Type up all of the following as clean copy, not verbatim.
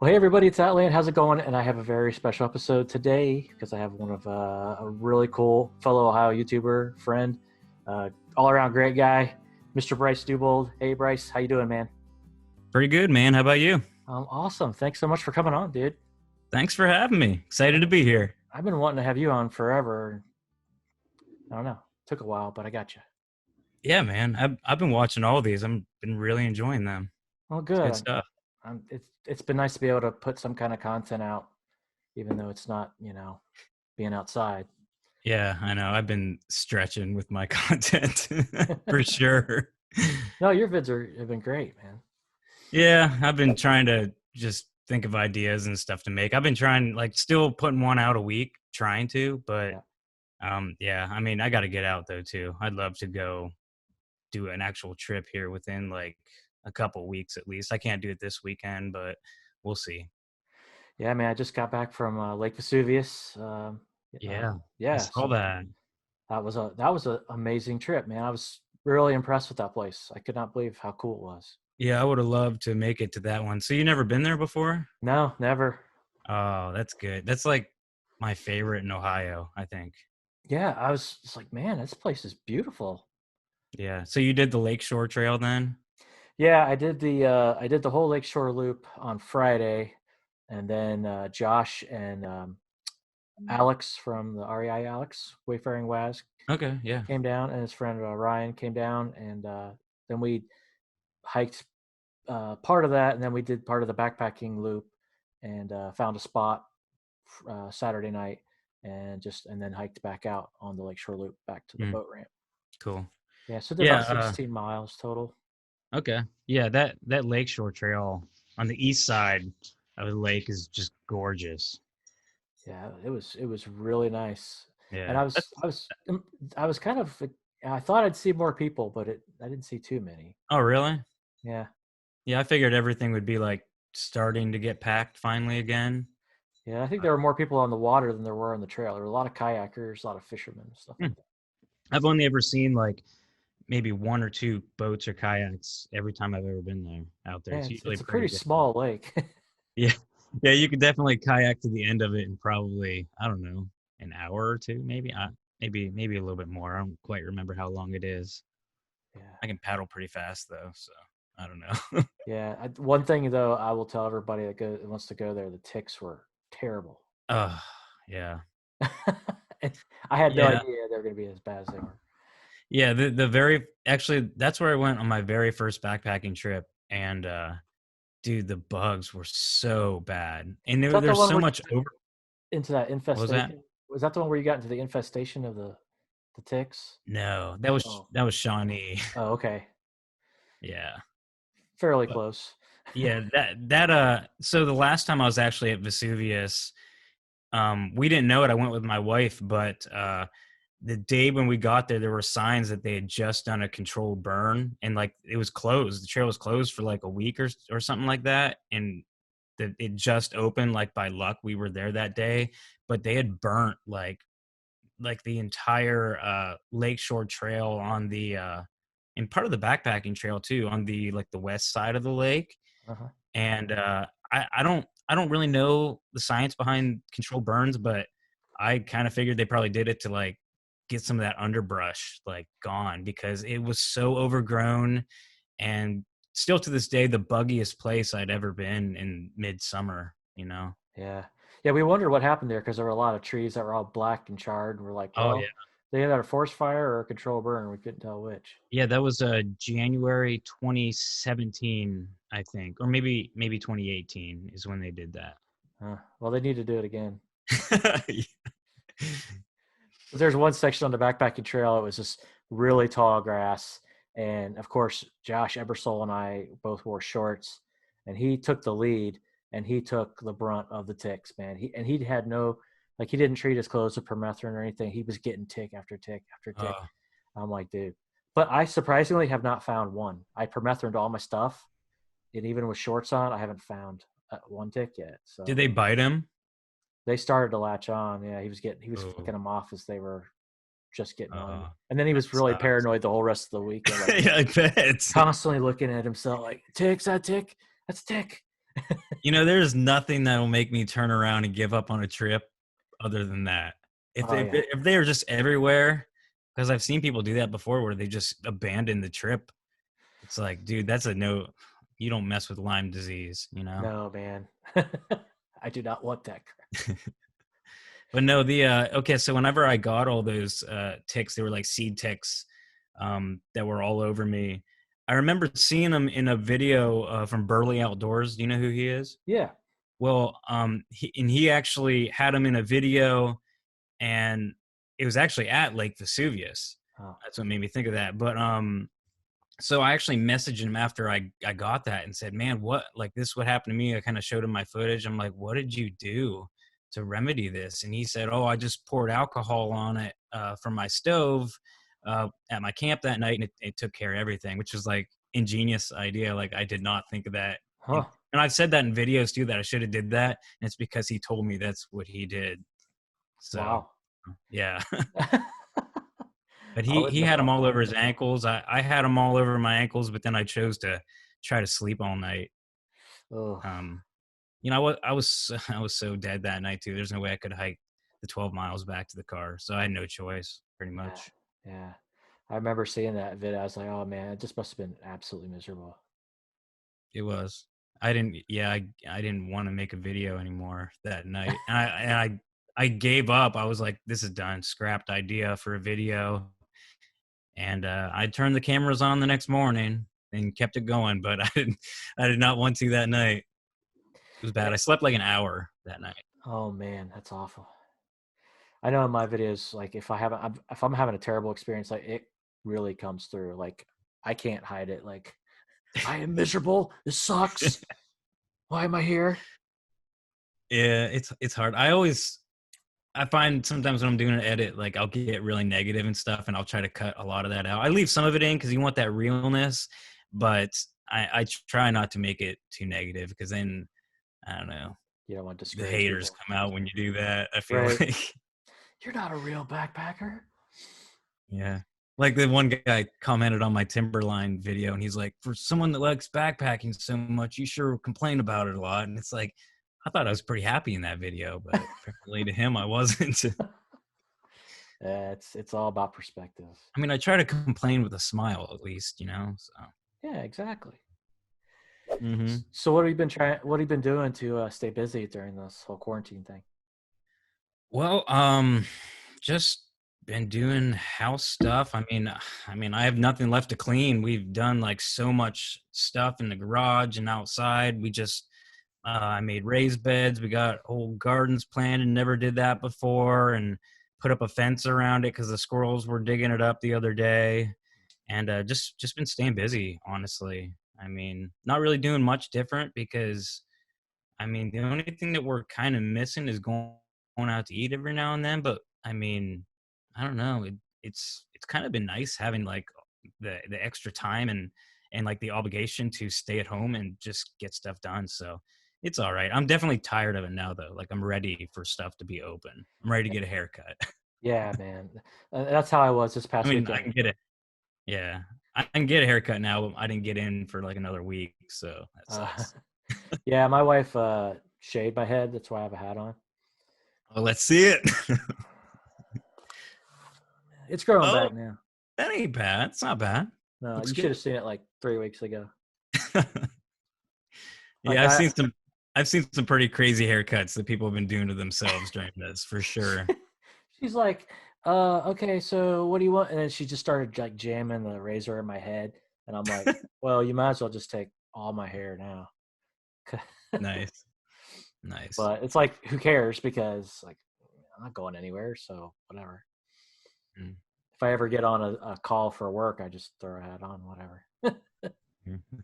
Well, hey everybody, it's Outland. How's it going? And I have a very special episode today because I have one of a really cool fellow Ohio YouTuber friend, all-around great guy, Mr. Bryce Newbold. Hey Bryce, how you doing, man? Pretty good, man. How about you? Awesome. Thanks so much for coming on, dude. Thanks for having me. Excited to be here. I've been wanting to have you on forever. I don't know. Took a while, but I got you. Yeah, man. I've been watching all these. I've been really enjoying them. Well, It's good good. stuff. It's been nice to be able to put some kind of content out, even though it's not, being outside. Yeah, I know. I've been stretching with my content for sure. No, your vids have been great, man. Yeah, I've been trying to just think of ideas and stuff to make. I've been trying, like, still putting one out a week, trying to, but yeah. I mean, I got to get out though too. I'd love to go do an actual trip here within like a couple weeks at least. I can't do it this weekend, but we'll see. Yeah, man, I just got back from Lake Vesuvius. Yeah, I Yeah, saw so that. that was an amazing trip, man. I was really impressed with that place. I could not believe how cool it was. Yeah, I would have loved to make it to that one. So you never been there before? No, never. Oh, that's good. That's like my favorite in Ohio, I think. Yeah, I was just like, man, this place is beautiful. Yeah. So you did the Lakeshore Trail then? Yeah, I did the whole Lakeshore loop on Friday, and then Josh and Alex from the REI Alex Wayfaring Waz Okay, yeah. came down, and his friend Ryan came down, and then we hiked part of that, and then we did part of the backpacking loop, and found a spot Saturday night, and then hiked back out on the Lakeshore Loop back to the Mm, boat ramp. cool. Yeah, so did Yeah, about 16 miles total. okay. Yeah, that Lakeshore Trail on the east side of the lake is just gorgeous. Yeah, it was really nice, and Yeah. I was kind of I thought I'd see more people, but I didn't see too many. Oh, really? Yeah, Yeah, I figured everything would be like starting to get packed finally again. yeah, I think there were more people on the water than there were on the trail. There were a lot of kayakers, a lot of fishermen, and stuff like Hmm. that. I've only ever seen like maybe one or two boats or kayaks every time I've ever been there out there. Yeah, It's it's usually it's a pretty pretty good. small lake. Yeah. Yeah, you could definitely kayak to the end of it in probably, I don't know, an hour or two, maybe. Maybe a little bit more. I don't quite remember how long it is. Yeah. I can paddle pretty fast though, so I don't know. Yeah, one thing though, I will tell everybody that wants to go there, the ticks were terrible. Oh, yeah. I had no Yeah. idea they were going to be as bad as they were. Yeah, the very actually that's where I went on my very first backpacking trip, and dude, the bugs were so bad. And Was that the there's one so where much over. into that What was that? infestation? Was that the one where you got into the infestation of the ticks? No, Oh, that was Shawnee. oh, okay, Yeah. fairly But close. yeah, so the last time I was actually at Vesuvius, we didn't know it. I went with my wife, but the day when we got there, there were signs that they had just done a controlled burn, and like it was closed. The trail was closed for like a week or something like that, and that it just opened. Like by luck, we were there that day, but they had burnt like the entire Lakeshore Trail on the and part of the backpacking trail too on the like the west side of the lake. Uh-huh. And I don't really know the science behind controlled burns, but I kind of figured they probably did it to like get some of that underbrush like gone because it was so overgrown, and still to this day the buggiest place I'd ever been in midsummer, you know. Yeah, yeah. We wondered what happened there because there were a lot of trees that were all black and charred. And we're like, Oh yeah. well, they either had a forest fire or a controlled burn. We couldn't tell which. Yeah, that was January 2017, I think, or maybe 2018 is when they did that. Well, they need to do it again. There's one section on the backpacking trail. It was just really tall grass, and of course, Josh Ebersole and I both wore shorts, and he took the lead, and he took the brunt of the ticks. Man, he had no like he didn't treat his clothes with permethrin or anything. He was getting tick after tick after tick. Oh, I'm like, dude. But I surprisingly have not found one. I permethrined all my stuff, and even with shorts on, I haven't found one tick yet. did So they bite him? they started to latch on. Yeah, he was Oh, flicking them off as they were just getting on him. uh, And then he that was really sucks. paranoid the whole rest of the weekend, like Yeah, I bet. constantly looking at himself, like ticks, that tick, that's tick. You know, there's nothing that'll make me turn around and give up on a trip other than that. Oh yeah. If they are just everywhere, because I've seen people do that before where they just abandon the trip. It's like, dude, that's a no. You don't mess with Lyme disease, you know. No, man. I do not want that crap. But no, the okay. So whenever I got all those ticks, they were like seed ticks that were all over me. I remember seeing them in a video from Burley Outdoors. Do you know who he is? Yeah. Well, he actually had them in a video, and it was actually at Lake Vesuvius. Oh. That's what made me think of that. But so I actually messaged him after I got that and said, man, what, like, this would happen to me. I kind of showed him my footage. I'm like, what did you do to remedy this? And he said, oh, I just poured alcohol on it from my stove at my camp that night, and it took care of everything, which was like ingenious idea. Like, I did not think of that. Huh. And I've said that in videos too, that I should have did that. And it's because he told me that's what he did. So Wow. yeah. But I wouldn't he have had them thought all that. over his ankles. I had them all over my ankles, but then I chose to try to sleep all night. Oh. You know, I was so dead that night too. There's no way I could hike the 12 miles back to the car, so I had no choice, pretty Yeah. much. Yeah. I remember seeing that video. I was like, oh man, it just must have been absolutely miserable. It was. I didn't. Yeah, I didn't want to make a video anymore that night, and I gave up. I was like, this is done. Scrapped idea for a video. And I turned the cameras on the next morning and kept it going, but I did not want to that night. It was bad. Eh, I slept like an hour that night. Oh man, that's awful. I know in my videos, like if I'm having a terrible experience, like it really comes through. Like I can't hide it. Like I am miserable. This sucks. Why am I here? Yeah, it's hard. I find sometimes when I'm doing an edit, like I'll get really negative and stuff, and I'll try to cut a lot of that out. I leave some of it in because you want that realness, but I try not to make it too negative, because then I don't know, You don't want to the discourage haters people. come out when you do that. I feel Right. like. You're not a real backpacker. Yeah. Like the one guy commented on my Timberline video, and he's like, for someone that likes backpacking so much, you sure complain about it a lot. And it's like, I thought I was pretty happy in that video, but apparently to him, I wasn't. It's all about perspective. I mean, I try to complain with a smile at least, you know? So, Yeah, exactly. hmm So what have you been trying? What have you been doing to stay busy during this whole quarantine thing? well, just been doing house stuff. I mean, I have nothing left to clean. We've done like so much stuff in the garage and outside. I made raised beds. We got whole gardens planted. Never did that before, and put up a fence around it because the squirrels were digging it up the other day. And just been staying busy, honestly. I mean, not really doing much different because I mean the only thing that we're kind of missing is going out to eat every now and then. But I mean, I don't know. It's kind of been nice having like the extra time and like the obligation to stay at home and just get stuff done. So it's all right. I'm definitely tired of it now, though. Like, I'm ready for stuff to be open. I'm ready to get a haircut. Yeah, man. That's how I was this I past mean, I weekend. can get it. Yeah, I can get a haircut now. But I didn't get in for like another week, so that Uh, sucks. yeah, my wife shaved my head. That's why I have a hat on. Well, let's see it. It's growing Oh, back now. that ain't bad. It's not bad. No, Looks you should good. have seen it like 3 weeks ago. Like Yeah, I've seen some pretty crazy haircuts that people have been doing to themselves during this, for sure. she's like, okay, so what do you want? And then she just started like jamming the razor in my head. And I'm like, well, you might as well just take all my hair now. Nice, nice. But it's like, who cares? Because like, I'm not going anywhere. So whatever. Mm, If I ever get on a call for work, I just throw a hat on, whatever.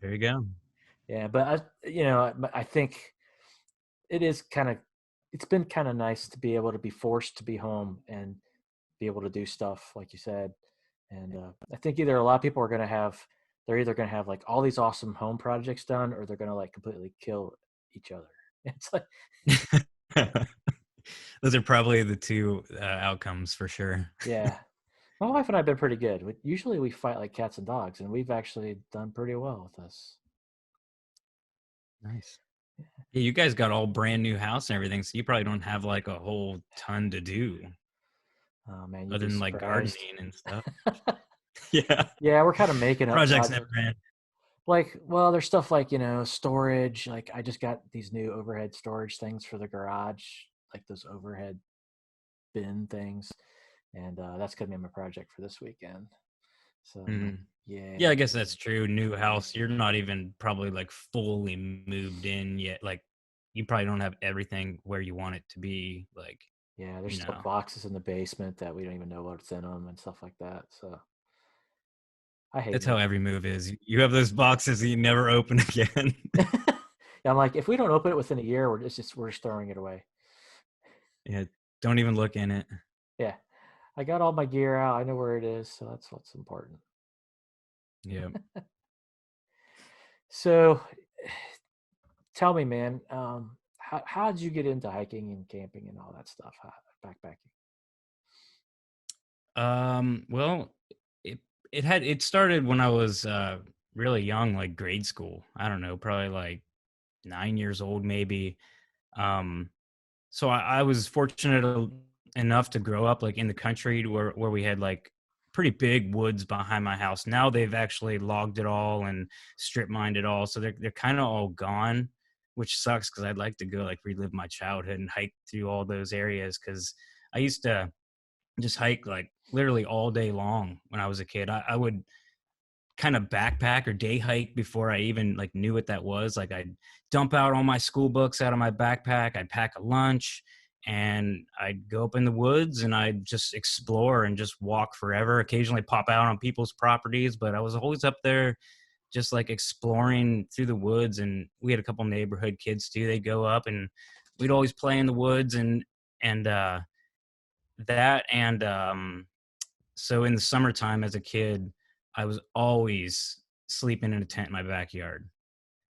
There you go. Yeah. But I think it is it's been kind of nice to be able to be forced to be home and be able to do stuff like you said. And I think either a lot of people are they're either going to have like all these awesome home projects done, or they're going to like completely kill each other. It's like, Those are probably the two outcomes for sure. yeah, my wife and I've been pretty good. Usually we fight like cats and dogs, and we've actually done pretty well with this. Nice. Yeah, you guys got all brand new house and everything, so you probably don't have like a whole ton to do Oh man, you'd other be than like surprised. gardening and stuff. Yeah. Yeah, we're kind of making up Projects never projects. end. Like, well, there's stuff like, storage. Like, I just got these new overhead storage things for the garage, like those overhead bin things. And that's going to be my project for this weekend. So I'm like, Mhm. Yeah, yeah. I guess that's true. New house, you're not even probably like fully moved in yet. Like you probably don't have everything where you want it to be. Like, Yeah, there's you still know, boxes in the basement that we don't even know what's in them and stuff like that. So I hate that's how moving. every move is. You have those boxes that you never open again. Yeah, I'm like, if we don't open it within a year, we're just throwing it away. Yeah, don't even look in it. Yeah, I got all my gear out. I know where it is, so that's what's important. Yeah. So, tell me, man, how did you get into hiking and camping and all that stuff? Backpacking. Well, it it started when I was really young, like grade school. I don't know, probably like 9 years old, maybe. Um, so I was fortunate enough to grow up like in the country where we had like pretty big woods behind my house. Now they've actually logged it all and strip mined it all, so they're kind of all gone, which sucks because I'd like to go like relive my childhood and hike through all those areas because I used to just hike like literally all day long when I was a kid. I would kind of backpack or day hike before I even like knew what that was. Like I'd dump out all my school books out of my backpack. I'd pack a lunch and I'd go up in the woods and I'd just explore and just walk forever. Occasionally pop out on people's properties, but I was always up there just like exploring through the woods. And we had a couple neighborhood kids too. They'd go up and we'd always play in the woods and that and so in the summertime as a kid, I was always sleeping in a tent in my backyard.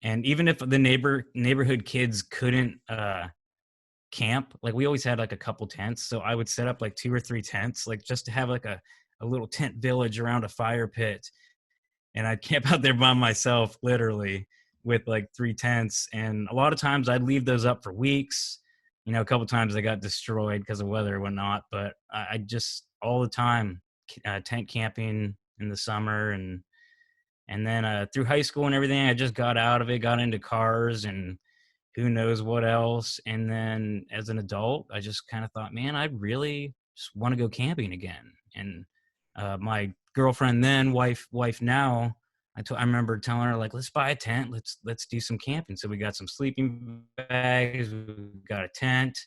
And even if the neighborhood kids couldn't camp, like we always had like a couple tents. So I would set up like two or three tents, like just to have like a little tent village around a fire pit. And I'd camp out there by myself, literally, with like three tents. And a lot of times I'd leave those up for weeks. You know, a couple times they got destroyed because of weather and whatnot. But I just all the time tent camping in the summer and then through high school and everything, I just got out of it, got into cars and who knows what else. And then as an adult, I just kind of thought, man, I really just want to go camping again. And my girlfriend then, wife now, I remember telling her like, let's buy a tent, let's do some camping. So we got some sleeping bags, we got a tent,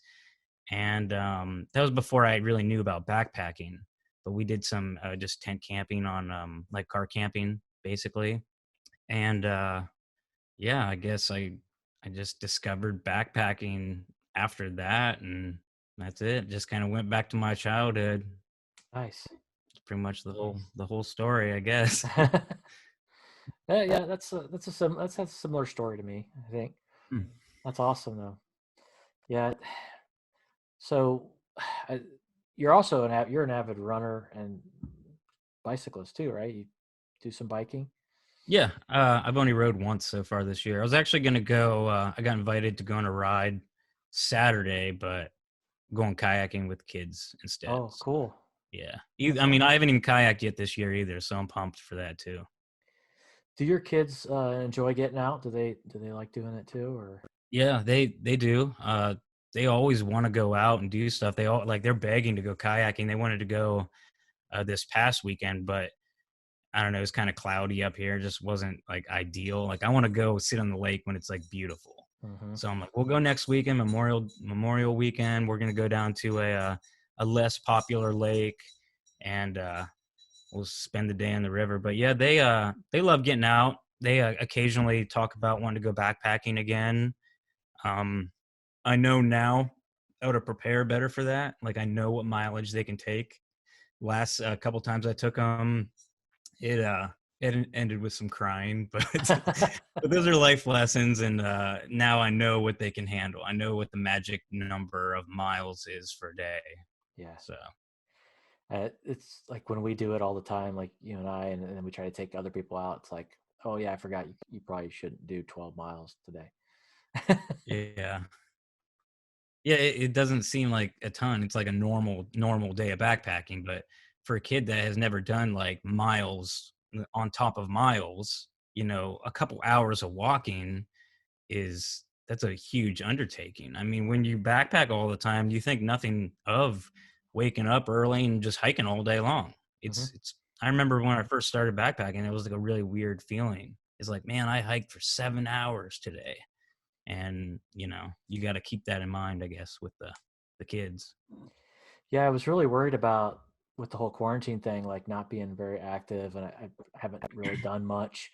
and that was before I really knew about backpacking. But we did some just tent camping on like car camping basically, and yeah, I guess I just discovered backpacking after that, and that's it. Just kind of went back to my childhood. Nice. It's pretty much Nice. the whole story, I guess. Yeah, that's a similar story to me, I think. Hmm. That's awesome though. Yeah. So, I, you're also you're an avid runner and bicyclist too, right? You do some biking. Yeah, I've only rode once so far this year. I was actually going to go. I got invited to go on a ride Saturday, but going kayaking with kids instead. Oh, So cool. yeah, That's I mean, I awesome. haven't even kayaked yet this year either, so I'm pumped for that too. Do your kids enjoy getting out? Do they like doing it too, or? Yeah, they do. They always want to go out and do stuff. They all like they're begging to go kayaking. They wanted to go this past weekend, but I don't know. It's kind of cloudy up here. It just wasn't like ideal. Like I want to go sit on the lake when it's like beautiful. Hmm. So I'm like, we'll go next weekend, Memorial weekend. We're gonna go down to a less popular lake, and we'll spend the day in the river. But yeah, they love getting out. They occasionally talk about wanting to go backpacking again. Um, I know now how to prepare better for that. Like I know what mileage they can take. Last couple times I took them, it it ended with some crying, but but those are life lessons, and now I know what they can handle. I know what the magic number of miles is for a day. Yeah. So It's like when we do it all the time, like you and I, and then we try to take other people out. It's like, oh yeah, I forgot you probably shouldn't do 12 miles today. Yeah. Yeah, it doesn't seem like a ton. It's like a normal day of backpacking, but for a kid that has never done like miles on top of miles, a couple hours of walking is that's a huge undertaking. I mean, when you backpack all the time, you think nothing of waking up early and just hiking all day long. Hmm. It's I remember when I first started backpacking, it was like a really weird feeling. It's like, man, I hiked for 7 hours today. And you got to keep that in mind, I guess, with the kids. Yeah, I was really worried about with the whole quarantine thing, like not being very active, and I haven't really done much.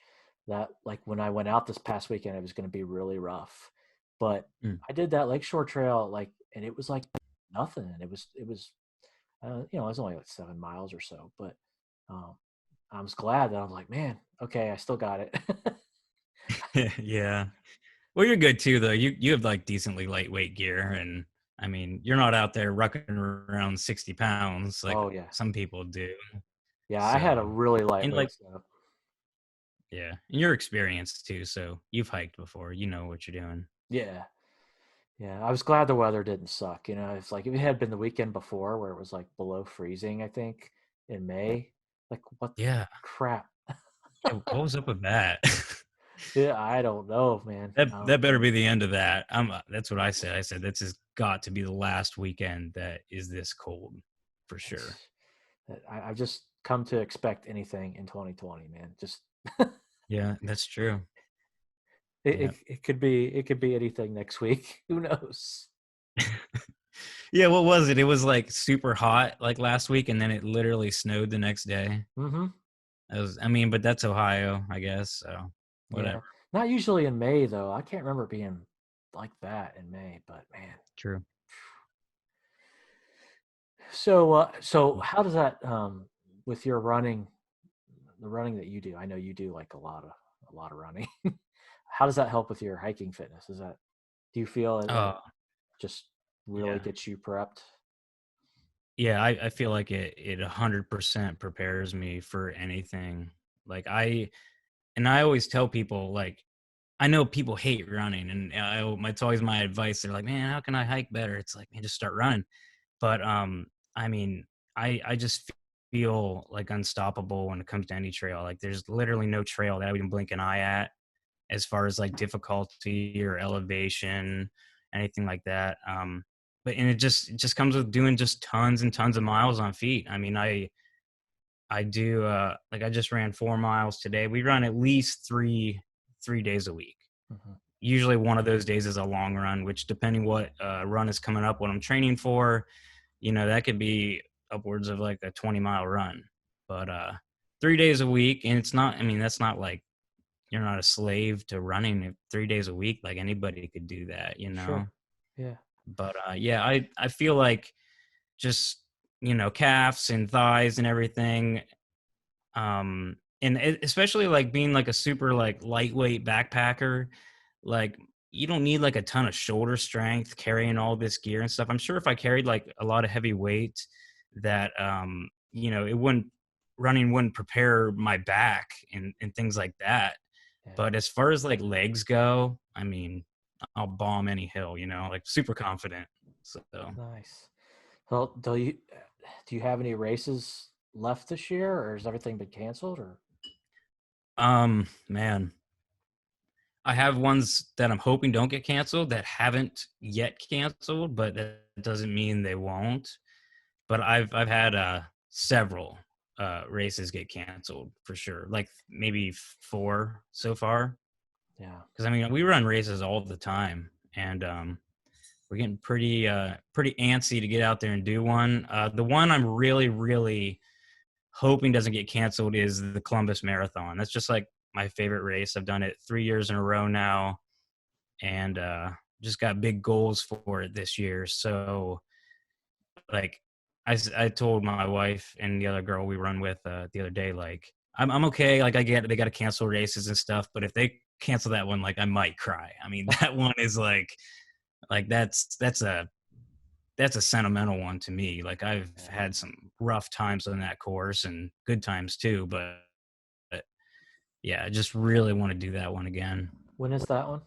That like when I went out this past weekend, it was going to be really rough. But Mm. I did that Lakeshore Trail, like, and it was like nothing. And it was it was only like 7 miles or so. But um, I was glad that I was like, man, okay, I still got it. Yeah. Well, you're good too, though. You have like decently lightweight gear, and I mean, you're not out there rucking around 60 pounds like Oh yeah, some people do. yeah. I had a So, really and lightweight like, setup. yeah, and you're experienced too. So you've hiked before. You know what you're doing. Yeah, yeah, I was glad the weather didn't suck. It's like if it had been the weekend before where it was like below freezing, I think in May, like what the Yeah. crap? Yeah, what was up with that? Yeah, I don't know, man. That better be the end of that. That's what I said. I said this has got to be the last weekend that is this cold, for sure. It's, I've just come to expect anything in 2020, man. Just Yeah, that's true. it, Yeah. it, it could be anything next week. Who knows? Yeah, what was it? It was like super hot like last week, and then it literally snowed the next day. Mm-hmm. I mean, but that's Ohio, I guess. So Yeah, whatever. not usually in May though. I can't remember being like that in May, but man. True. So how does that with your running, the running that you do? I know you do like a lot of running. How does that help with your hiking fitness? Do you feel that it Oh, just really yeah. gets you prepped? Yeah, I feel like it 100% prepares me for anything. Like I always tell people like I know people hate running, and it's always my advice. They're like, "Man, how can I hike better?" It's like, "Man, just start running." But I mean, I just feel like unstoppable when it comes to any trail. Like, there's literally no trail that I would blink an eye at as far as like difficulty or elevation, anything like that. But and it just comes with doing just tons and tons of miles on feet. I mean, I do like I just ran 4 miles today. We run at least three days a week. Hmm. Usually one of those days is a long run, which depending what run is coming up, what I'm training for, that could be upwards of like a 20-mile run. But 3 days a week, and it's not. I mean, that's not like you're not a slave to running 3 days a week. Like anybody could do that. Sure. Yeah. But yeah, I feel like just calves and thighs and everything and especially like being like a super like lightweight backpacker, like you don't need like a ton of shoulder strength carrying all this gear and stuff. I'm sure if I carried like a lot of heavy weight that it wouldn't running wouldn't prepare my back and things like that. Yeah. But as far as like legs go, I mean, I'll bomb any hill, like super confident. So Nice. Well, do you have any races left this year, or has everything been canceled? Or man, I have ones that I'm hoping don't get canceled that haven't yet canceled, but that doesn't mean they won't. But I've had several races get canceled for sure, like maybe four so far. yeah, Because I mean, we run races all the time, and we're getting pretty antsy to get out there and do one. The one I'm really hoping doesn't get canceled is the Columbus Marathon. That's just like my favorite race. I've done it 3 years in a row now, and just got big goals for it this year. So, like, I told my wife and the other girl we run with the other day, like, I'm okay. Like, I get it, they got to cancel races and stuff, but if they cancel that one, like, I might cry. I mean, that one is like that's a sentimental one to me. Like, I've yeah. had some rough times on that course and good times too, but yeah, I just really want to do that one again. When is that one?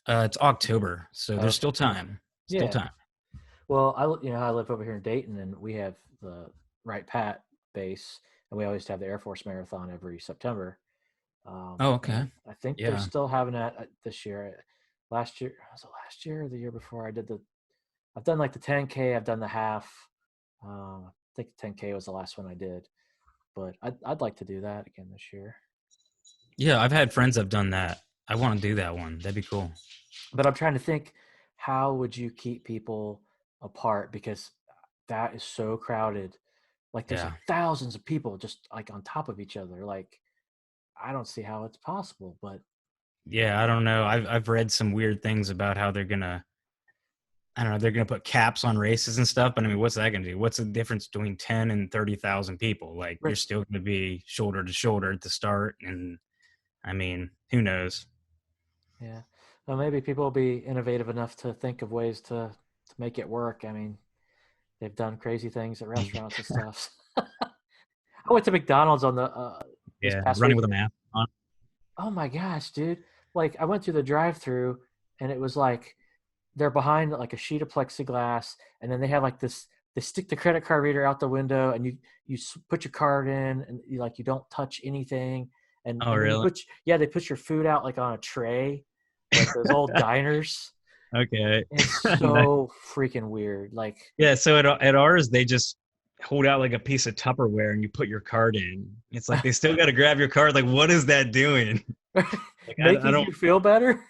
It's October, so there's Okay. still time. Still Yeah. time. Well, I live over here in Dayton, and we have the Wright Pat base, and we always have the Air Force Marathon every September. Oh, And okay. I think they're Yeah. still having that this year. Last year, was it last year or the year before? I've done like the 10K, I've done the half. I think 10K was the last one I did, but I'd like to do that again this year. Yeah, I've had friends that have done that. I want to do that one. That'd be cool. But I'm trying to think, how would you keep people apart, because that is so crowded. Like there's Yeah. like thousands of people just like on top of each other. Like I don't see how it's possible, but Yeah, I don't know. I've read some weird things about how they're gonna, I don't know, they're gonna put caps on races and stuff. But I mean, what's that gonna do? What's the difference between 10 and 30,000 people? Like you're right. still gonna be shoulder to shoulder at the start, and I mean, who knows? Yeah. Well, maybe people will be innovative enough to think of ways to make it work. I mean, they've done crazy things at restaurants and stuff. I went to McDonald's on the this Yeah, past running with a weekend. mask on. Oh my gosh, dude! Like I went through the drive-through, and it was like they're behind like a sheet of plexiglass, and then they have like this. They stick the credit card reader out the window, and you put your card in, and you don't touch anything. Oh, And then really? they put your food out like on a tray, like those old diners. Okay. It's Nice. so freaking weird. Like Yeah, so at ours, they just hold out like a piece of Tupperware and you put your card in. It's like they still got to grab your card. Like, what is that doing? Like, I making don't. you feel better.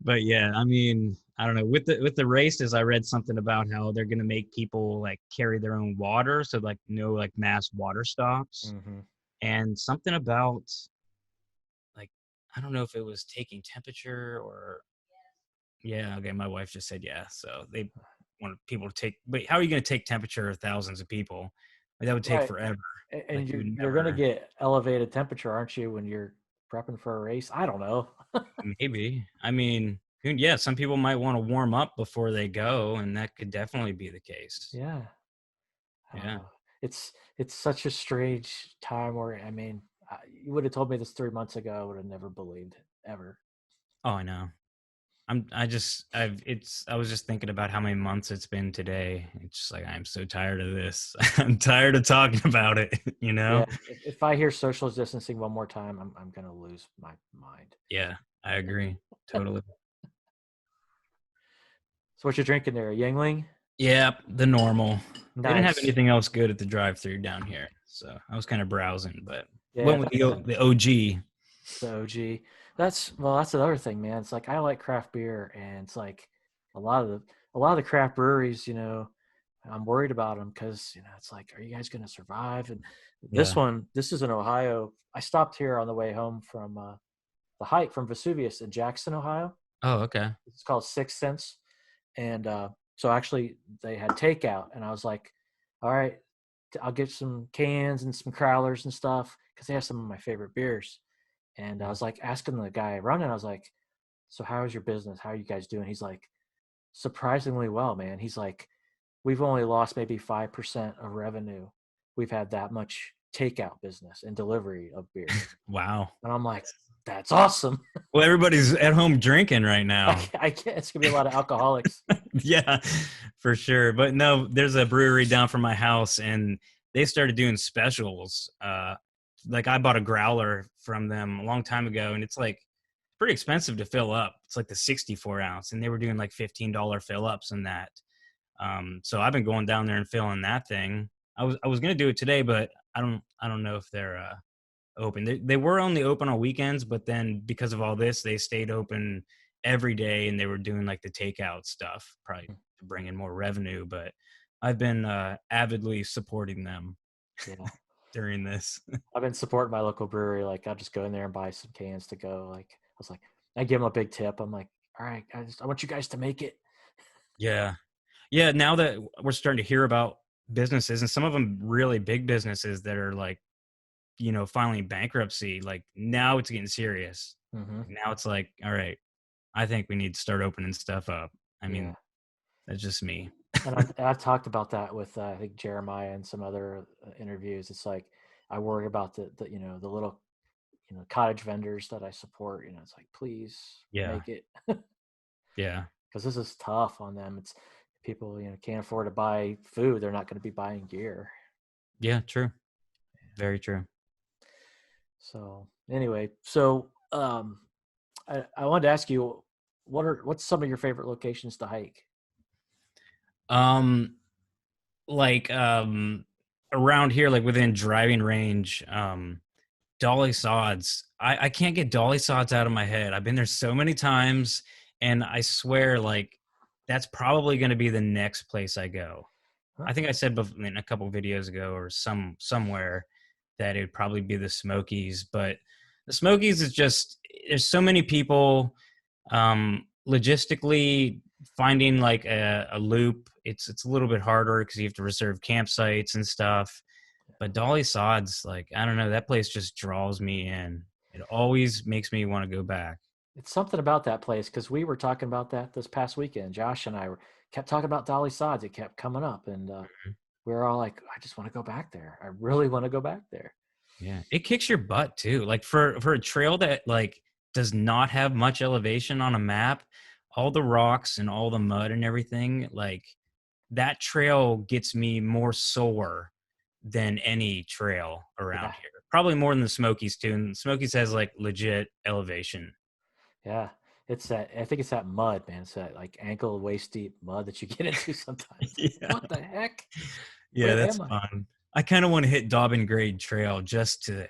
But yeah, I mean, I don't know. With the races, I read something about how they're gonna make people like carry their own water, so like no like mass water stops, Mm-hmm. and something about like I don't know if it was taking temperature or yeah. Okay, my wife just said yeah. So they want people to take. But how are you gonna take temperature of thousands of people? Like, that would take Right. forever. And Like you would you're gonna never. get elevated temperature, aren't you, when you're prepping for a race? I don't know. Maybe. I mean, yeah, some people might want to warm up before they go, and that could definitely be the case. Yeah. Yeah. Uh, it's such a strange time where you would have told me this 3 months ago, I would have never believed it ever. Oh, I know. I was just thinking about how many months it's been today. It's just like, I'm so tired of this. I'm tired of talking about it, you Yeah. know? If I hear social distancing one more time, I'm gonna lose my mind. Yeah, I agree. Totally. So what you're drinking there? A Yingling? Yeah, the normal. They didn't have Nice. anything else good at the drive-through down here, so I was kind of browsing, but Yeah, went with the OG. the OG. That's another thing, man. It's like I like craft beer, and it's like a lot of the a lot of the craft breweries, I'm worried about them because it's like, are you guys going to survive? And Yeah. this is in Ohio. I stopped here on the way home from the hike from Vesuvius in Jackson, Ohio. Oh, okay. It's called Sixth Sense, and so actually they had takeout, and I was like, all right, I'll get some cans and some crowlers and stuff because they have some of my favorite beers. And I Yeah. was like asking the guy running, I was like, so how is your business? How are you guys doing? He's like, surprisingly well, man. He's like, we've only lost maybe 5% of revenue. We've had that much takeout business and delivery of beer. Wow. And I'm like, that's awesome. Well, everybody's at home drinking right now. I can't, it's gonna be a lot of alcoholics. Yeah, for sure. But no, there's a brewery down from my house, and they started doing specials. Like I bought a growler from them a long time ago, and it's like pretty expensive to fill up. It's like the 64 ounce, and they were doing like $15 fill ups and that. So I've been going down there and filling that thing. I was gonna do it today, but I don't know if they're open. They were only open on weekends, but then because of all this, they stayed open every day, and they were doing like the takeout stuff, probably to bring in more revenue. But I've been avidly supporting them Yeah. during this. I've been supporting my local brewery. Like I'll just go in there and buy some cans to go. Like I was like, I give them a big tip. I'm like, all right, guys, I want you guys to make it. Yeah, yeah. Now that we're starting to hear about businesses, and some of them really big businesses that are like, filing bankruptcy, like now it's getting serious. Mm-hmm. Now it's like, all right, I think we need to start opening stuff up. I Yeah. mean, that's just me. And I've talked about that with I think Jeremiah and some other interviews. It's like I worry about the little cottage vendors that I support, it's like, please Yeah. make it, Yeah. because this is tough on them. It's people, can't afford to buy food. They're not going to be buying gear. Yeah. True. Very true. So anyway, I wanted to ask you, what's some of your favorite locations to hike? Um, like around here, like within driving range, Dolly Sods. I can't get Dolly Sods out of my head. I've been there so many times, and I swear, like, that's probably going to be the next place I go. Huh? I think I said in a couple videos ago or somewhere that it would probably be the Smokies, but the Smokies is just, there's so many people. Logistically, finding like a loop, it's a little bit harder because you have to reserve campsites and stuff. But Dolly Sods, like, I don't know, that place just draws me in. It always makes me want to go back. It's something about that place, because we were talking about that this past weekend. Josh and I kept talking about Dolly Sods. It kept coming up, and we were all like, I just want to go back there. I really want to go back there. Yeah, it kicks your butt too. Like for a trail that like does not have much elevation on a map, all the rocks and all the mud and everything, like that trail gets me more sore than any trail Yeah, around here. Probably more than the Smokies too. And the Smokies has like legit elevation. yeah. I think it's that mud, man. It's that like ankle waist deep mud that you get into sometimes. Like, Yeah. what the heck? Yeah, Where that's am I? fun. I kind of want to hit Dobbin Grade Trail just to,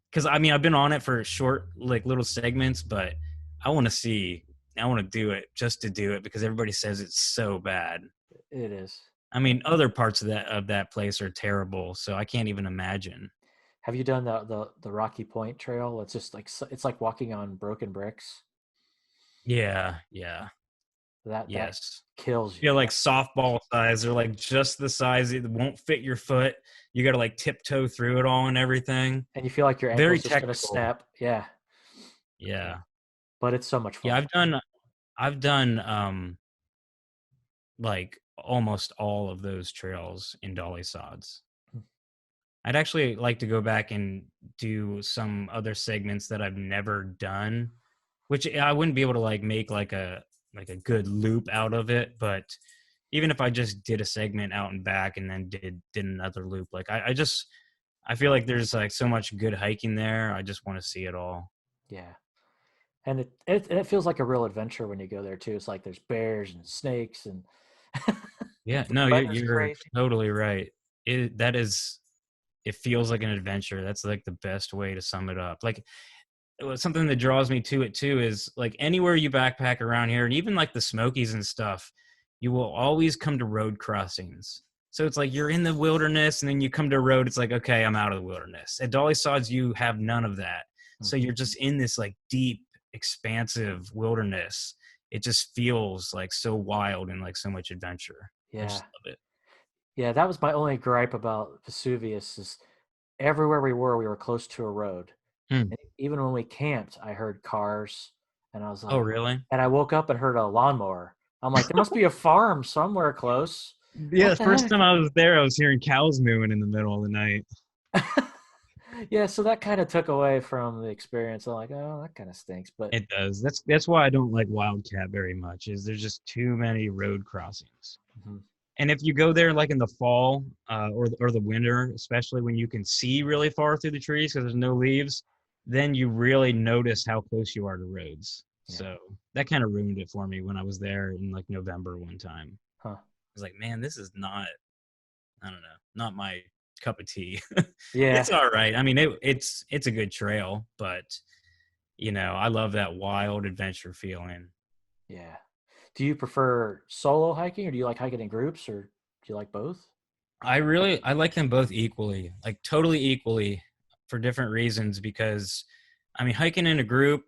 because I mean, I've been on it for short, like little segments, but I want to see, I want to do it just to do it because everybody says it's so bad. It is. I mean, other parts of that place are terrible, so I can't even imagine. Have you done the Rocky Point Trail? It's just like it's like walking on broken bricks. Yeah, yeah, That yes. kills Yeah, you. like softball size. They're like just the size it won't fit your foot. You got to like tiptoe through it all and everything. And you feel like your Very ankle's just gonna technical. snap. Yeah, yeah. Yeah, But it's so much yeah. fun. I've done like almost all of those trails in Dolly Sods. Hmm. I'd actually like to go back and do some other segments that I've never done, which I wouldn't be able to like make like a good loop out of it. But even if I just did a segment out and back and then did another loop, like I feel like there's like so much good hiking there. I just want to see it all. Yeah, and it feels like a real adventure when you go there too. It's like there's bears and snakes and Yeah, the no, weather's you're crazy. totally right. That is, it feels like an adventure. That's like the best way to sum it up. Like something that draws me to it too is like anywhere you backpack around here, and even like the Smokies and stuff, you will always come to road crossings. So it's like you're in the wilderness and then you come to a road. It's like, okay, I'm out of the wilderness. At Dolly Sods, you have none of that. So Mhm. you're just in this like deep, expansive wilderness. It just feels like so wild and like so much adventure. I Yeah, just love it. yeah. That was my only gripe about Vesuvius is everywhere we were close to a road. Hmm. And even when we camped, I heard cars, and I was Oh, like, really? and I woke up and heard a lawnmower. I'm like, there must be a farm somewhere close. Yeah, What the the first heck? time I was there, I was hearing cows mooing in the middle of the night. Yeah, so that kind of took away from the experience. I'm like, oh, that kind of stinks. But It does. That's why I don't like Wildcat very much. Is there's just too many road crossings. mhm, And if you go there like in the fall or the winter, especially when you can see really far through the trees because there's no leaves, then you really notice how close you are to roads. yeah, So that kind of ruined it for me when I was there in like November one time. huh? I was like, man, this is not, I don't know, not my cup of tea. Yeah, It's all right. I mean, it's a good trail, but I love that wild adventure feeling. yeah. Do you prefer solo hiking, or do you like hiking in groups, or do you like both? I like them both equally, like totally equally for different reasons because I mean hiking in a group,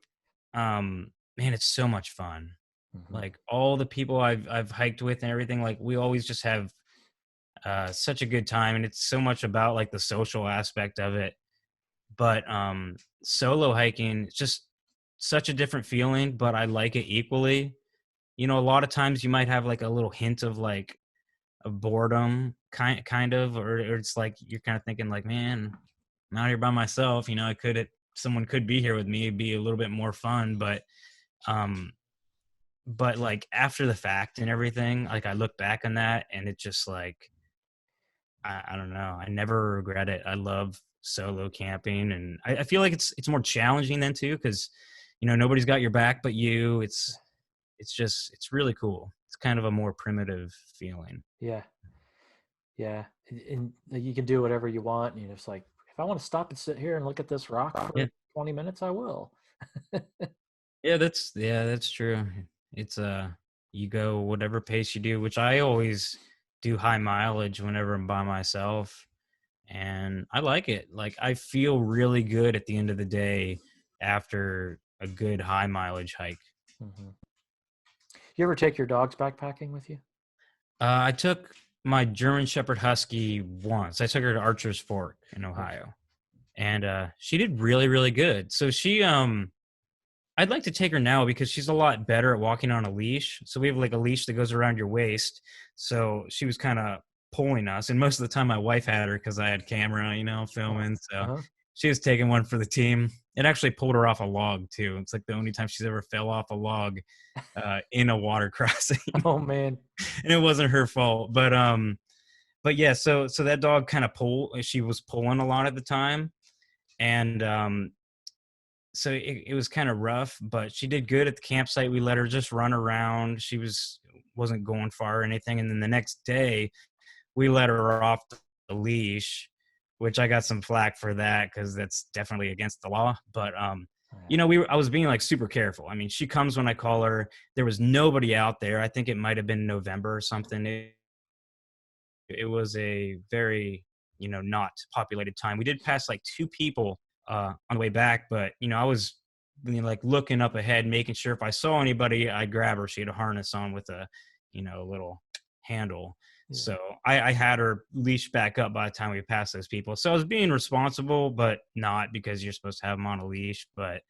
man, it's so much fun. Hmm. Like all the people I've hiked with and everything, like we always just have such a good time and it's so much about like the social aspect of it. But solo hiking, it's just such a different feeling, but I like it equally. A lot of times you might have like a little hint of like of boredom kind of or it's like you're kind of thinking like man I'm out here by myself I could someone could be here with me, it'd be a little bit more fun. But like after the fact and everything, like I look back on that and it's just like, I don't know. I never regret it. I love solo camping, and I feel like it's more challenging then too, because nobody's got your back but you. It's really cool. It's kind of a more primitive feeling. Yeah. Yeah. And you can do whatever you want. It's like, if I want to stop and sit here and look at this rock Yeah. for 20 minutes, I will. Yeah, that's true. It's you go whatever pace you do, which I always do high mileage whenever I'm by myself, and I like it. Like I feel really good at the end of the day after a good high mileage hike. Mm-hmm. You ever take your dogs backpacking with you? I took my German Shepherd Husky once. I took her to Archer's Fork in Ohio, and she did really, really good. So I'd like to take her now because she's a lot better at walking on a leash. So we have like a leash that goes around your waist. So she was kind of pulling us, and most of the time my wife had her because I had camera, filming. So she was taking one for the team. It actually pulled her off a log too. It's like the only time she's ever fell off a log in a water crossing. Oh man. And it wasn't her fault. But yeah, so that dog kind of she was pulling a lot at the time. And so it was kind of rough, but she did good at the campsite. We let her just run around. She wasn't going far or anything. And then the next day we let her off the leash, which I got some flack for that because that's definitely against the law. But I was being like super careful. I mean, she comes when I call her. There was nobody out there. I think it might have been November or something. It was a very, not populated time. We did pass like 2 people on the way back, but I was like looking up ahead, making sure if I saw anybody, I'd grab her. She had a harness on with a little handle. Yeah. So I had her leashed back up by the time we passed those people. So I was being responsible, but not because you're supposed to have them on a leash. But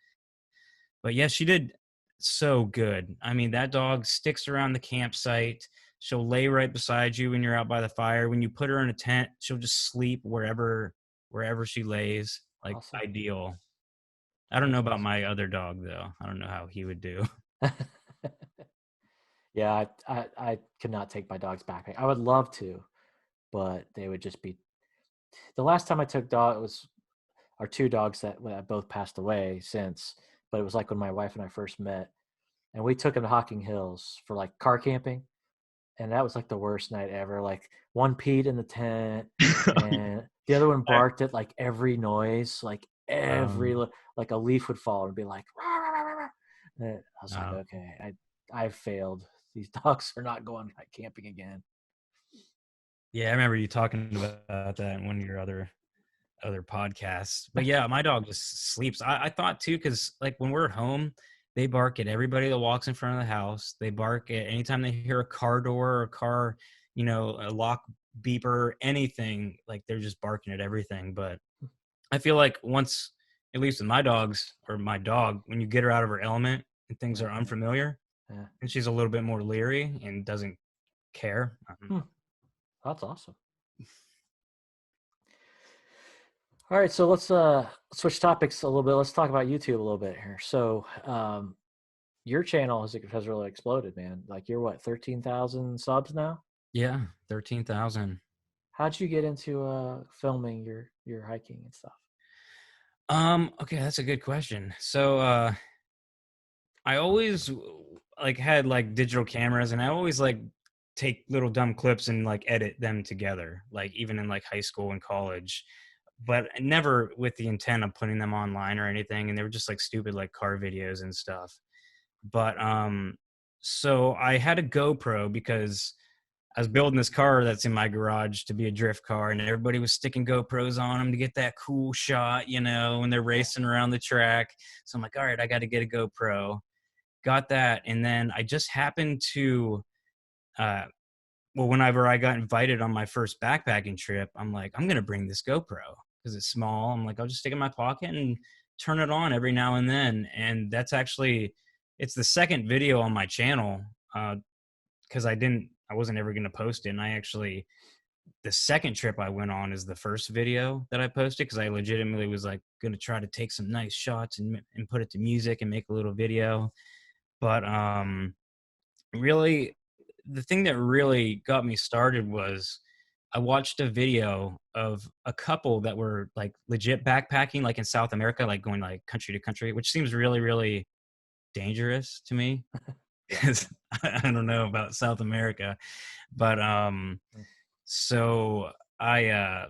yeah, she did so good. I mean, that dog sticks around the campsite. She'll lay right beside you when you're out by the fire. When you put her in a tent, she'll just sleep wherever she lays. Like awesome. Ideal. I don't know about my other dog though. I don't know how he would do. Yeah, I could not take my dogs backpacking. I would love to, but they would just be. The last time I took was our 2 dogs that both passed away since, but it was like when my wife and I first met, and we took them to Hocking Hills for like car camping, and that was like the worst night ever. Like one peed in the tent, and the other one barked at like every noise, like like a leaf would fall and be like, rah, rah, rah, rah. And I was like, okay, I failed. These dogs are not going camping again. Yeah, I remember you talking about that in one of your other podcasts. But yeah, my dog just sleeps. I thought too, because like when we're at home, they bark at everybody that walks in front of the house. They bark at anytime they hear a car door or a car, a lock beeper, anything. Like they're just barking at everything. But I feel like once, at least with my dogs or my dog, when you get her out of her element and things are unfamiliar, and she's a little bit more leery and doesn't care. That's awesome. All right, so let's switch topics a little bit. Let's talk about YouTube a little bit here. So your channel has really exploded, man. Like you're what, 13,000 subs now? Yeah, 13,000. How'd you get into filming your hiking and stuff? Okay, that's a good question. So I always like had like digital cameras, and I always like take little dumb clips and like edit them together, like even in like high school and college, but never with the intent of putting them online or anything. And they were just like stupid like car videos and stuff. But so I had a GoPro because I was building this car that's in my garage to be a drift car, and everybody was sticking GoPros on them to get that cool shot, when they're racing around the track. So I'm like, all right, I got to get a GoPro. Got that. And then I just happened to, whenever I got invited on my first backpacking trip, I'm like, I'm going to bring this GoPro because it's small. I'm like, I'll just stick it in my pocket and turn it on every now and then. And that's actually, it's the second video on my channel because I wasn't ever going to post it. And I actually the second trip I went on is the first video that I posted, because I legitimately was like going to try to take some nice shots and put it to music and make a little video. But really, the thing that really got me started was I watched a video of a couple that were like legit backpacking, like in South America, like going like country to country, which seems really, really dangerous to me Yeah. because I don't know about South America. But Mm. so I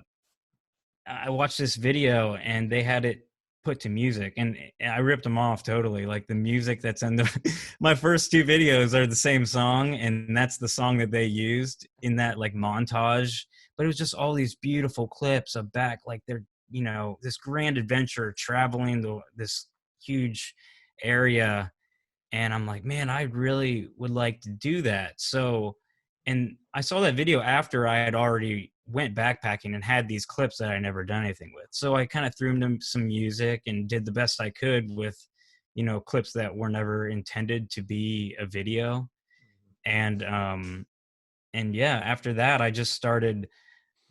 I watched this video and they had it put to music, and I ripped them off totally. Like the music that's in the my first two videos are the same song, and that's the song that they used in that like montage. But it was just all these beautiful clips of back, like they're, you know, this grand adventure traveling this huge area, and I'm like, man, I really would like to do that. So, and I saw that video after I had already went backpacking and had these clips that I never done anything with. So I kind of threw them some music and did the best I could with, you know, clips that were never intended to be a video. And yeah, after that I just started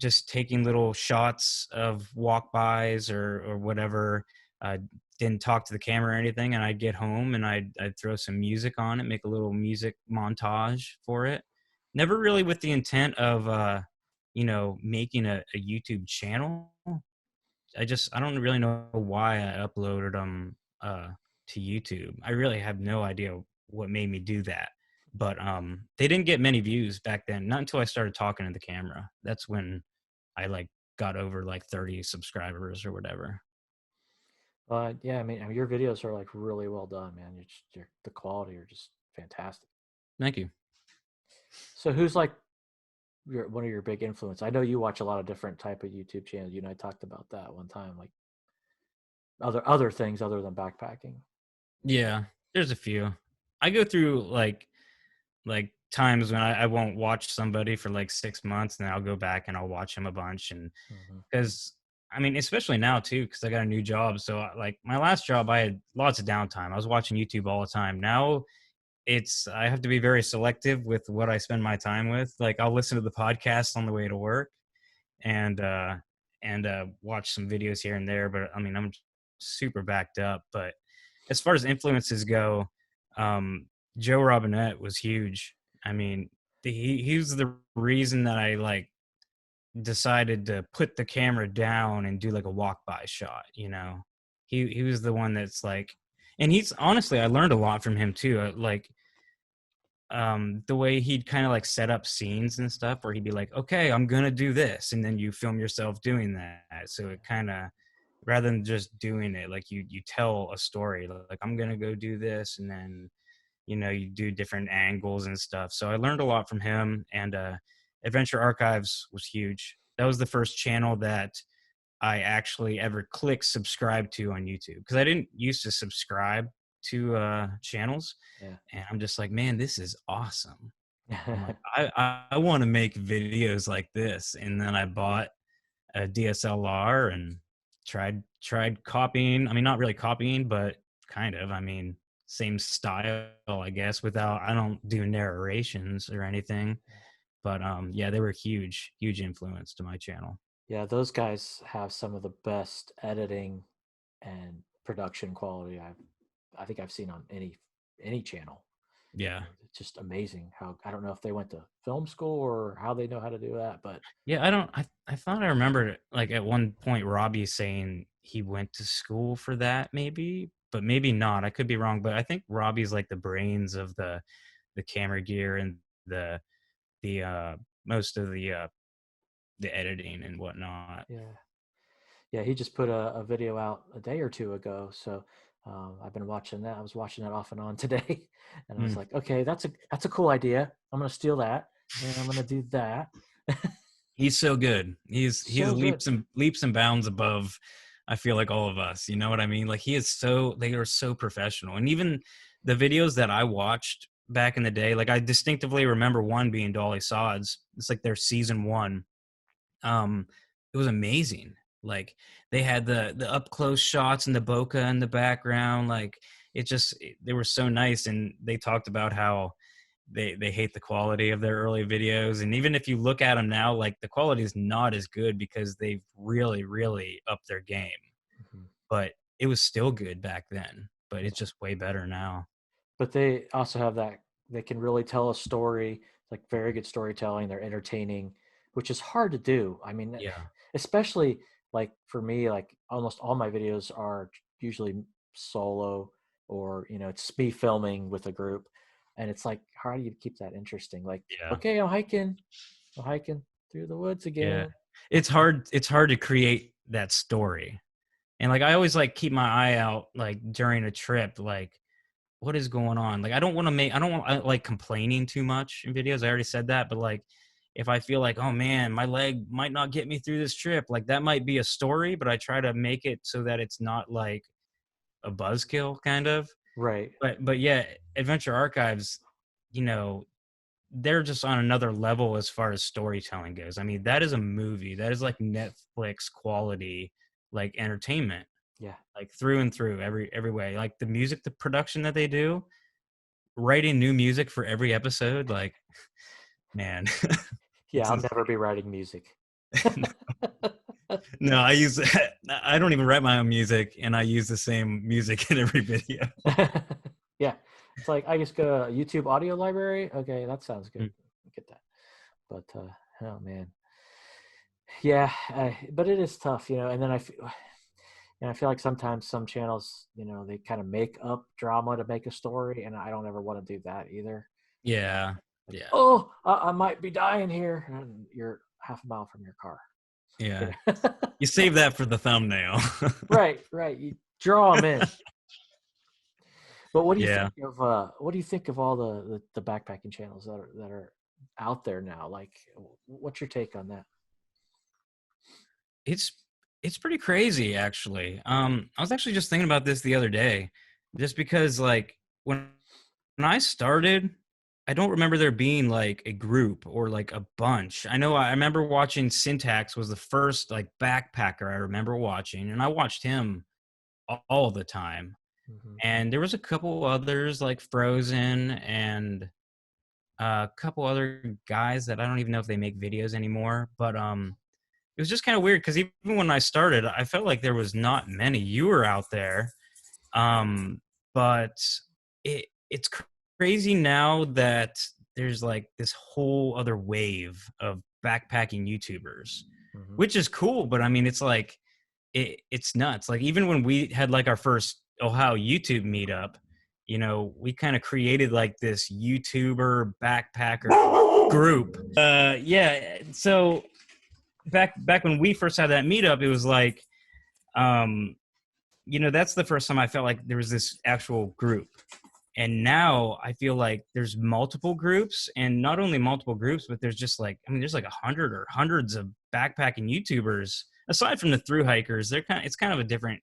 just taking little shots of walk-bys or whatever. I didn't talk to the camera or anything, and I'd get home and I'd throw some music on it, make a little music montage for it. Never really with the intent of, you know, making a YouTube channel. I don't really know why I uploaded them to YouTube. I really have no idea what made me do that. But they didn't get many views back then. Not until I started talking to the camera. That's when I like got over like 30 subscribers or whatever. Yeah, I mean, your videos are like really well done, man. The quality are just fantastic. Thank you. So who's like one of your big influence? I know you watch a lot of different type of YouTube channels. You and I talked about that one time, like other things other than backpacking. Yeah, there's a few. I go through like times when I won't watch somebody for like 6 months, and then I'll go back and I'll watch them a bunch. And Hmm. because I mean, especially now too, because I got a new job. So like my last job, I had lots of downtime. I was watching YouTube all the time. Now I have to be very selective with what I spend my time with. Like I'll listen to the podcast on the way to work, and watch some videos here and there. But I mean, I'm super backed up. But as far as influences go, um, Joe Robinette was huge. I mean, he was the reason that I like decided to put the camera down and do like a walk by shot. You know, he was the one that's like, and he's honestly, I learned a lot from him too. Like the way he'd kind of like set up scenes and stuff where he'd be like, okay, I'm gonna do this, and then you film yourself doing that. So it kind of, rather than just doing it, like you tell a story, like I'm gonna go do this, and then, you know, you do different angles and stuff. So I learned a lot from him. And Adventure Archives was huge. That was the first channel that I actually ever clicked subscribe to on YouTube, because I didn't used to subscribe to channels. And I'm just like, man, this is awesome. I'm Yeah. like, I want to make videos like this. And then I bought a DSLR and tried copying. I mean, not really copying, but kind of. I mean, same style, I guess. Without, I don't do narrations or anything. But yeah, they were huge influence to my channel. Yeah, those guys have some of the best editing and production quality I think I've seen on any channel. Yeah. It's just amazing how I don't know if they went to film school or how they know how to do that, but Yeah, I don't. I thought I remembered like at one point Robbie saying he went to school for that, maybe, but maybe not. I could be wrong, but I think Robbie's like the brains of the camera gear and the the most of the editing and whatnot. yeah, yeah, he just put a video out a day or two ago, so I've been watching that. I was watching that off and on today, and I was Mm. like, okay, that's a cool idea. I'm gonna steal that, and I'm gonna do that. He's so good. He's So good. leaps and bounds above, I feel like, all of us. You know what I mean? Like he is so, they are so professional. And even the videos that I watched back in the day, like I distinctively remember one being Dolly Sods. It's like their season one. Um, it was amazing. Like they had the up close shots and the bokeh in the background. Like they were so nice. And they talked about how they hate the quality of their early videos. And even if you look at them now, like the quality is not as good because they've really upped their game. Mhm. But it was still good back then, but it's just way better now. But they also have that, they can really tell a story, like very good storytelling. They're entertaining, which is hard to do. I mean, Yeah. especially like for me, like almost all my videos are usually solo, or it's me filming with a group, and it's like, how do you keep that interesting? Like, Yeah. okay, I'm hiking through the woods Yeah. again. It's hard to create that story. And like I always like keep my eye out like during a trip, like what is going on? Like I don't want like complaining too much in videos. I already said that, but like if I feel like, oh man, my leg might not get me through this trip, like that might be a story, but I try to make it so that it's not like a buzzkill kind of. Right. But yeah, Adventure Archives, you know, they're just on another level as far as storytelling goes. I mean, that is a movie. That is like Netflix quality, like entertainment, Yeah. like through and through, every way. Like the music, the production that they do, writing new music for every episode, like man, Yeah, it's I'll insane. never be writing music. No, I don't even write my own music, and I use the same music in every video. Yeah, it's like I just go to YouTube audio library. Okay, that sounds good. Get that. But oh man, yeah. But it is tough, And then I feel like sometimes some channels, they kind of make up drama to make a story, and I don't ever want to do that either. Yeah, Like, yeah, oh, I might be dying here, and you're half a mile from your car. yeah. You save that for the thumbnail. Right, right. You draw them in. But what do you Yeah. think of all the backpacking channels that are out there now? Like, what's your take on that? It's it's pretty crazy actually. I was actually just thinking about this the other day, just because like when I started, I don't remember there being like a group or like a bunch. I remember watching Syntax was the first like backpacker I remember watching, and I watched him all the time. Hmm. And there was a couple others like Frozen and a couple other guys that I don't even know if they make videos anymore, but it was just kind of weird because even when I started, I felt like there was not many. You were out there, but it's crazy now that there's like this whole other wave of backpacking YouTubers, Hmm. which is cool. But I mean, it's like it's nuts. Like even when we had like our first Ohio YouTube meetup, we kind of created like this YouTuber backpacker group. Yeah. So back when we first had that meetup, it was like, um, that's the first time I felt like there was this actual group. And now I feel like there's multiple groups, and not only multiple groups, but there's just like, I mean, there's like 100 or hundreds of backpacking YouTubers. Aside from the through hikers, it's kind of a different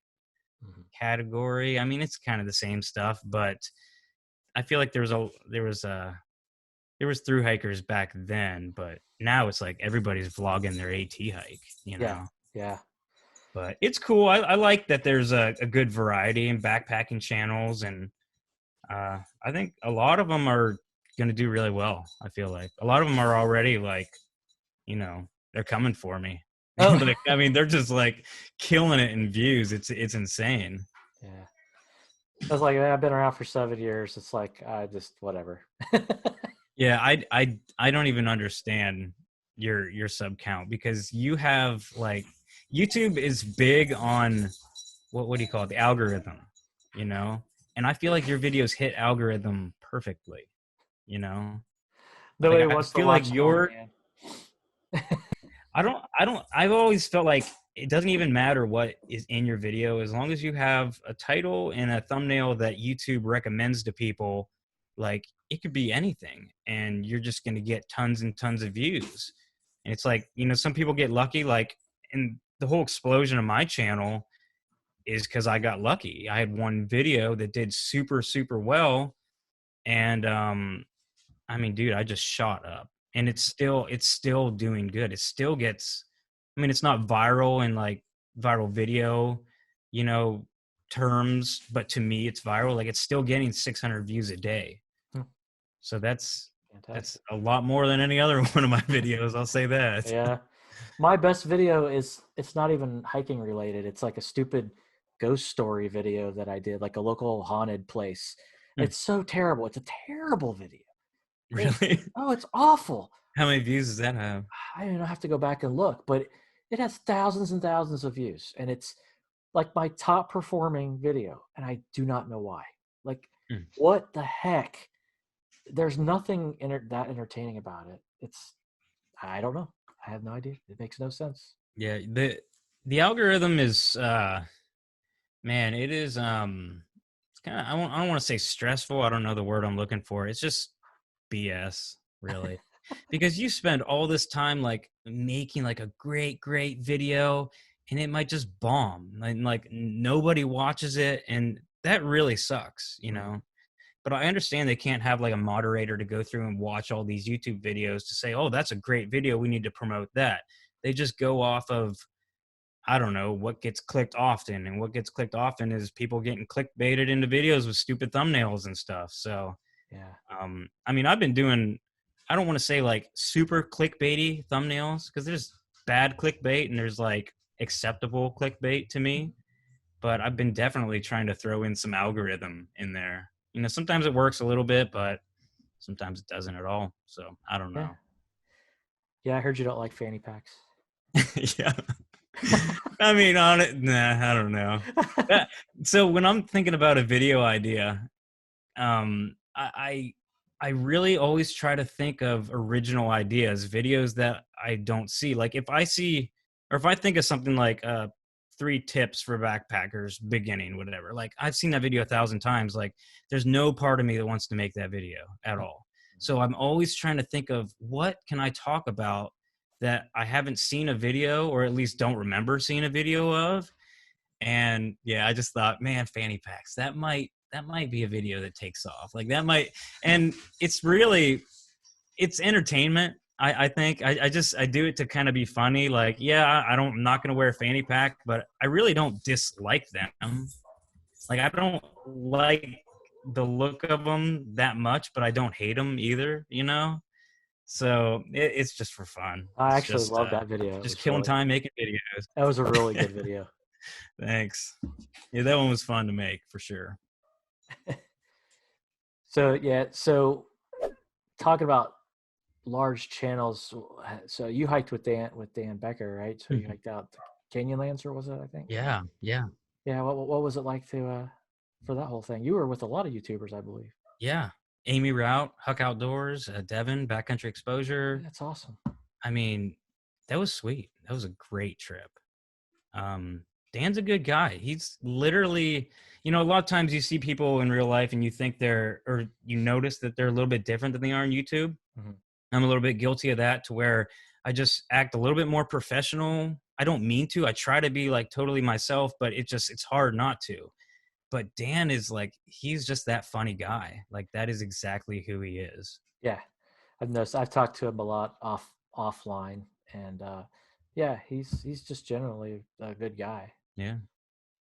Hmm. category. I mean, it's kind of the same stuff, but I feel like there was through hikers back then, but now it's like everybody's vlogging their AT hike. Yeah, yeah, But it's cool. I like that there's a good variety in backpacking channels, and I think a lot of them are going to do really well. I feel like a lot of them are already like, they're coming for me. oh, Like, I mean, they're just like killing it in views. It's insane. yeah. I was like, I've been around for 7 years. It's like I just whatever. Yeah, I don't even understand your sub count, because you have like YouTube is big on what do you call it, the algorithm, you know, and I feel like your videos hit algorithm perfectly, you know, like Nobody I wants to feel like watch old your man. I've always felt like it doesn't even matter what is in your video, as long as you have a title and a thumbnail that YouTube recommends to people. Like it could be anything, and you're just going to get tons and tons of views. And it's like, some people get lucky, like, and the whole explosion of my channel is because I got lucky. I had one video that did super, super well. And I mean, dude, I just shot up, and it's still doing good. It still gets, I mean, it's not viral in like viral video, you know, terms, but to me, it's viral. Like it's still getting 600 views a day. Hmm. So That's Fantastic. a lot more than any other one of my videos. I'll say that. Yeah. My best video is, it's not even hiking related. It's like a stupid ghost story video that I did, like a local haunted place. Hmm, It's so terrible. It's a terrible video. really? Oh, it's awful. How many views does that have? I don't know, have to go back and look, but it has thousands and thousands of views, and it's like my top performing video, and I do not know why. Like, Hmm. what the heck? There's nothing that entertaining about it. I don't know. I have no idea. It makes no sense. Yeah, the algorithm is man, it is it's kind of I don't want to say stressful. I don't know the word I'm looking for. It's just BS, really. Because you spend all this time like making like a great video and it might just bomb. And like nobody watches it and that really sucks, you Mhm. know. But I understand they can't have like a moderator to go through and watch all these YouTube videos to say, "Oh, that's a great video. We need to promote that." They just go off of, I don't know, what gets clicked often, and what gets clicked often is people getting clickbaited into videos with stupid thumbnails and stuff. So, Yeah. I mean, I've been doing, I don't want to say like super clickbaity thumbnails because there's bad clickbait and there's like acceptable clickbait to me. But I've been definitely trying to throw in some algorithm in there. You know, sometimes it works a little bit, but sometimes it doesn't at all. So I don't Yeah. know. Yeah. I heard you don't like fanny packs. Yeah. I mean, on it, nah, I don't know. That, so when I'm thinking about a video idea, I really always try to think of original ideas, videos that I don't see. Like if I see, or if I think of something like 3 tips for backpackers beginning, whatever. Like I've seen that video 1,000 times. Like there's no part of me that wants to make that video at all. So I'm always trying to think of what can I talk about that I haven't seen a video or at least don't remember seeing a video of. And yeah, I just thought, man, fanny packs, that might be a video that takes off. Like that might, and it's really, it's entertainment. I think I do it to kind of be funny. Like, yeah, I'm not going to wear a fanny pack, but I really don't dislike them. Like, I don't like the look of them that much, but I don't hate them either, you know? So it's just for fun. I It's actually love that video. It just was killing really, time making videos. that was a really good video. Thanks. Yeah, that one was fun to make for sure. So yeah, so talking about large channels, so you hiked with Dan Becker, right? So you Mhm. hiked out to Canyonlands, or was it? I think. Yeah, yeah, Yeah. What was it like to for that whole thing? You were with a lot of YouTubers, I believe. yeah. Amy Route, Huck Outdoors, Devin, Backcountry Exposure. That's awesome. I mean, that was sweet. That was a great trip. Um, Dan's a good guy. He's literally, you know, a lot of times you see people in real life and you think they're, or you notice that they're a little bit different than they are on YouTube. Hmm. I'm a little bit guilty of that to where I just act a little bit more professional. I don't mean to. I try to be like totally myself, but it's hard not to. But Dan is like, he's just that funny guy. Like that is exactly who he is. Yeah, I've noticed. I've talked to him a lot offline, and yeah, he's just generally a good guy. Yeah.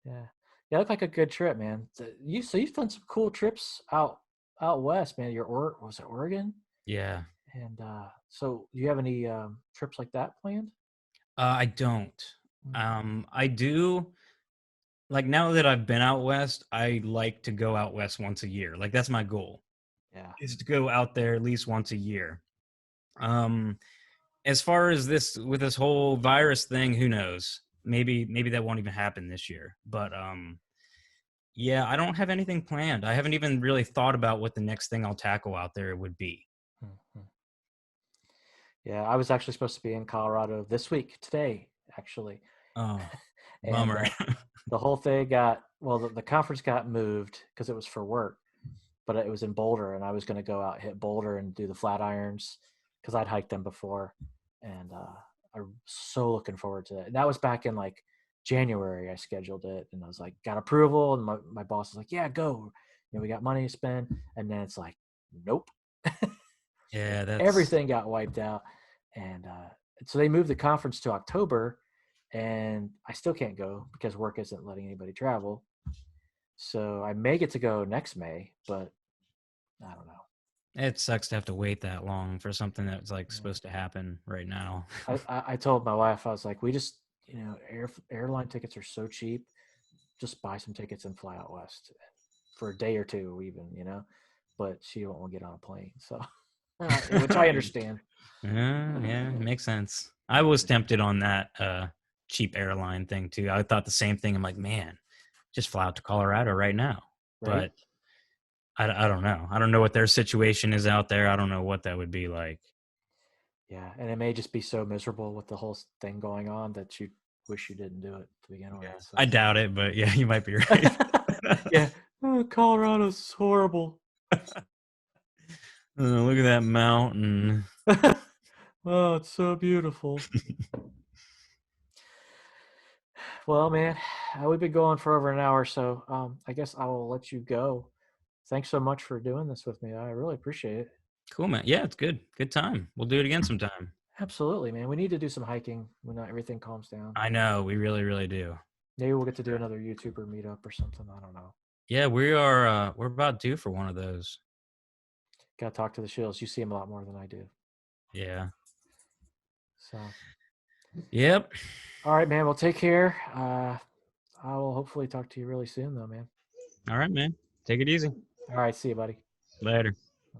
Yeah, yeah, looked like a good trip, man. So you've done some cool trips out west, man. Was it Oregon? Yeah. And so do you have any trips like that planned? I don't. Mm. I do. Like now that I've been out west, I like to go out west once a year. Like that's my goal Yeah. is to go out there at least once a year. Um, as far as this with this whole virus thing, who knows? Maybe that won't even happen this year. But yeah, I don't have anything planned. I haven't even really thought about what the next thing I'll tackle out there would be. Mhm. Yeah, I was actually supposed to be in Colorado this week, today, actually. Oh, And bummer. the whole thing got, well, the conference got moved because it was for work, but it was in Boulder, and I was going to go out, hit Boulder, and do the flat irons because I'd hiked them before. And I'm so looking forward to it. And that was back in like January. I scheduled it, and I was like, got approval, and my boss was like, yeah, go. You know, we got money to spend. And then it's like, nope. Yeah, that's Everything got wiped out. And so they moved the conference to October, and I still can't go because work isn't letting anybody travel. So I may get to go next May, but I don't know. It sucks to have to wait that long for something that's like supposed to happen right now. I told my wife, I was like, we just, airline tickets are so cheap. Just buy some tickets and fly out west for a day or two, even. But she won't get on a plane, so which I understand. Yeah, it makes sense. I was tempted on that cheap airline thing too. I thought the same thing. I'm like, man, just fly out to Colorado right now. Right? But I don't know. I don't know what their situation is out there. I don't know what that would be like. Yeah, and it may just be so miserable with the whole thing going on that you wish you didn't do it to begin with. Yeah. So. I doubt it, but yeah, you might be right. Yeah, Colorado's horrible. Look at that mountain. Oh, it's so beautiful. Well, man, we've been going for over an hour, so I guess I will let you go. Thanks so much for doing this with me. I really appreciate it. Cool, man. Yeah, it's good. Good time. We'll do it again sometime. Absolutely, man. We need to do some hiking when everything calms down. I know. We really, really do. Maybe we'll get to do another YouTuber meetup or something. I don't know. Yeah, we are we're about due for one of those. Got to talk to the Shills. You see him a lot more than I do. Yeah. So. Yep. All right, man. Well, take care. I will hopefully talk to you really soon, though, man. All right, man. Take it easy. All right. See you, buddy. Later.